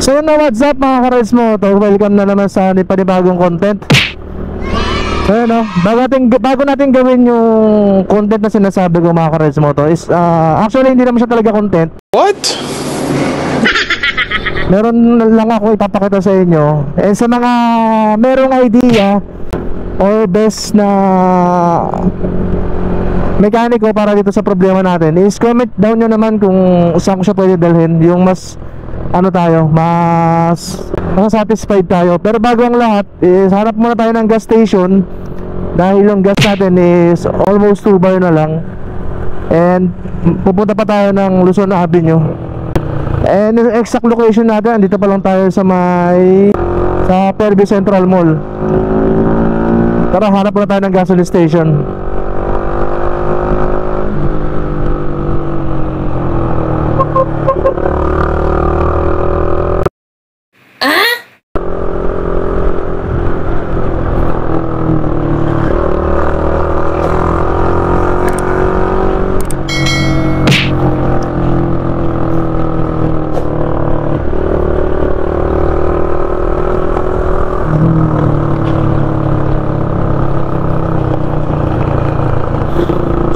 So yun na, what's up mga ka-rides mo to? Welcome na naman sa panibagong content. So yun no, bago natin gawin yung content na sinasabi ko mga ka-rides mo to is actually hindi naman siya talaga content. What? Meron lang ako ipapakita sa inyo. And sa mga merong idea or best na mekaniko para dito sa problema natin is comment down nyo naman kung saan ko siya pwede dalhin. Yung mas mas satisfied tayo. Pero bago ang lahat is hanap muna tayo ng gas station dahil yung gas natin is almost 2 bar na lang. And pupunta pa tayo ng Luzon Avenue. And yung exact location natin, andito pa lang tayo sa Fairview Central Mall. Tara, hanap muna tayo ng gasoline station.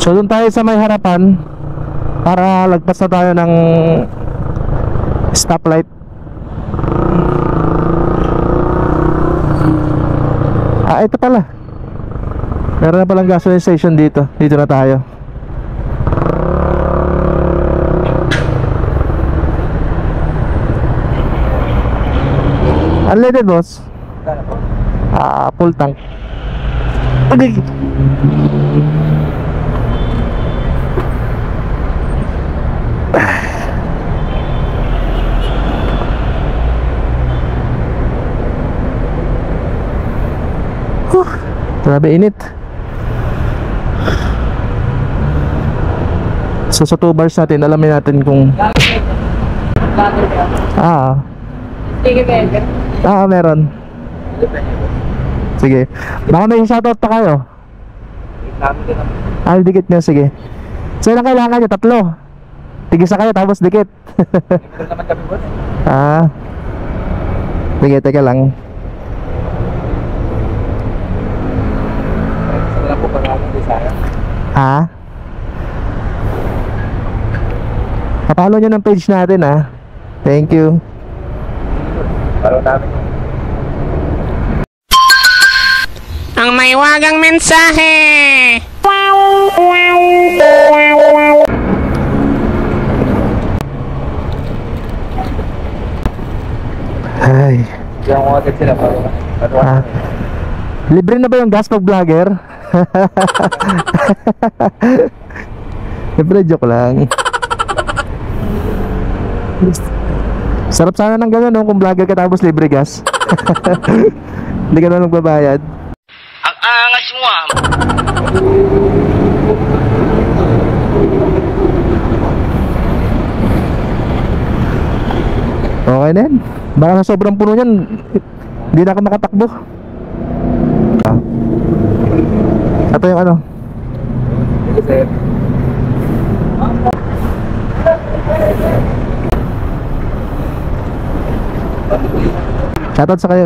So doon tayo sa may harapan para lagpas na tayo ng stoplight. Ito pala. Meron na palang gasoline station dito. Dito na tayo. Unleaded boss? Full tank. Okay. Grabe init. So sa 2 bars natin, alamin natin kung meron. Sige. Baka may shoutout pa kayo. Dikit nyo, sige. So ilang kailangan nyo? 3. Tigisa kayo tapos dikit. Sige, teka lang. Papalo nyo ng page natin Thank you. Follow namin. Ang may wagang mensahe. Ay. Libre na ba yung gas pag vlogger? Libre, joke lang. Sarap sana ng gano'n kung vlogger ka tapos libre gas. Hindi ka na magbabayad. Ang angas mo Okay na yan. Baka sa sobrang puno yan, hindi na ako makatakbo. Ito yung ano.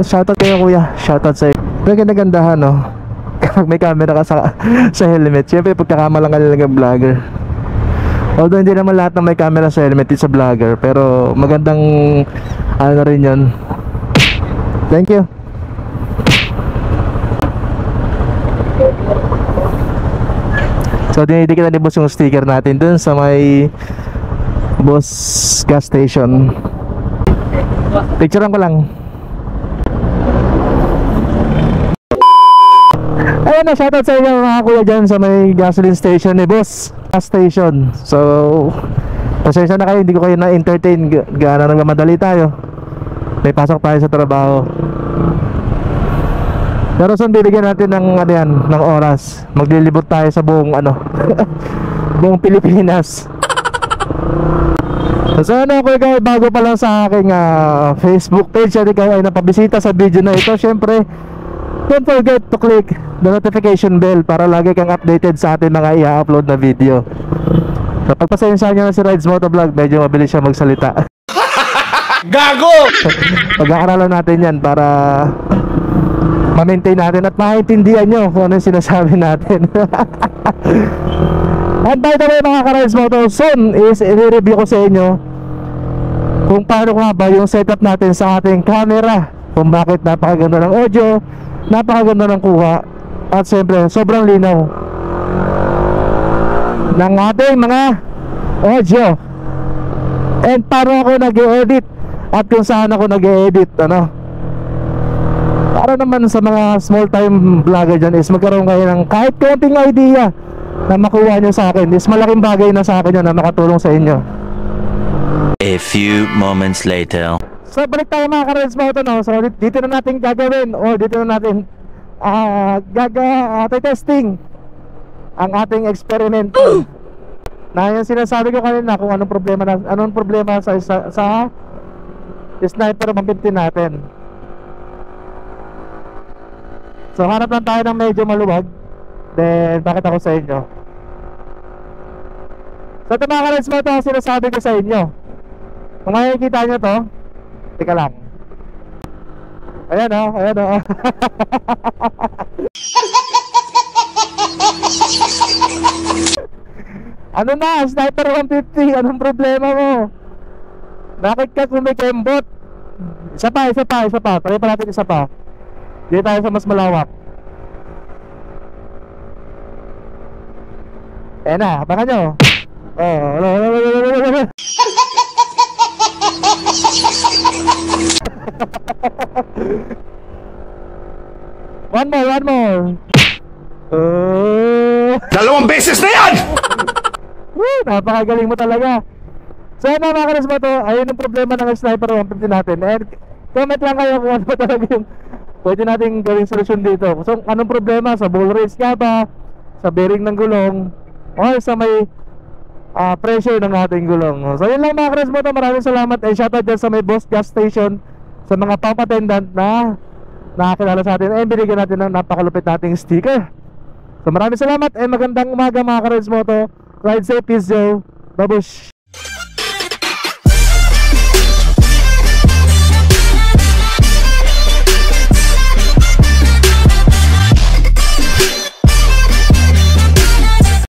Shoutout kayo kuya. Shoutout sa'yo. May ganda-gandahan kapag may camera ka sa helmet. Siyempre pagkakamalang ka lang ng vlogger. Although hindi naman lahat ng may camera sa helmet is sa vlogger, pero magandang na rin yun. Thank you. So dinidikit na ni boss yung sticker natin dun sa may boss gas station. Picturean ko lang. Ayun na, shoutout sa inyo mga kuya dyan sa may gasoline station ni boss gas station. So pasensya na kayo, hindi ko kayo na-entertain. Gana nagmamadali tayo, may pasok tayo sa trabaho. Pero soon bibigyan natin ng ng oras. Maglilibot tayo sa buong buong Pilipinas. So ano, kung ikaw bago pa lang sa aking Facebook page at ikaw ay napabisita sa video na ito, syempre don't forget to click the notification bell para lagi kang updated sa ating mga i-upload na video. So pagpasensya nyo na si Rides Motovlog, medyo mabilis siya magsalita. Gago! Pag-aaralan natin yan para ma-maintain natin at maintindihan nyo kung ano yung sinasabi natin. And by the way mga ka-Rides Moto, soon is i-review ko sa inyo kung paano nga ba yung setup natin sa ating camera, kung bakit napakaganda ng audio, napakaganda ng kuha, at siyempre sobrang linaw ng ating mga audio. And paano ako nag-e-edit at kung saan ako nag-e-edit, ano, para naman sa mga small time vlogger dyan is magkaroon kayo ng kahit konting idea na makuha nyo sa akin. Is malaking bagay na sa akin yun na makatulong sa inyo. A few moments later. So balik tayo mga ka-Rides Moto, no? So dito na natin gagawin o dito na natin testing ang ating eksperimento na yung sinasabi ko kanina kung anong problema sa Sniper 150 natin. So hanap lang tayo ng medyo maluwag, then pakita ko sa inyo. So ito mga ka-Rides Moto, sinasabi ko sa inyo, kung makikita nyo to, teka lang. Ayan o, ayan o. Ano na, Sniper 150, anong problema mo? Bakit ka kumikembot? Isa pa. Try pa natin isa pa. Dito tayo sa mas malawak. Ayan na, abangan nyo. One more. Dalawang beses na yan! Woo, napakagaling mo talaga. So yun mga ka-Rides Moto, ayun ang problema ng Sniper 150 natin. And comment lang kayo kung ano talaga yung pwede natin gawing solusyon dito. So anong problema? Sa ball race nga ba? Sa bearing ng gulong? O sa may pressure ng ating gulong? So yun lang mga ka-Rides Moto, maraming salamat. And shoutout dyan sa may Boss Gas Station, sa mga pump attendant na nakakilala sa atin. And binigyan natin ng napakalupit nating sticker. So maraming salamat and magandang umaga mga ka-Rides Moto. Ride safe, peace, Joe. Babush!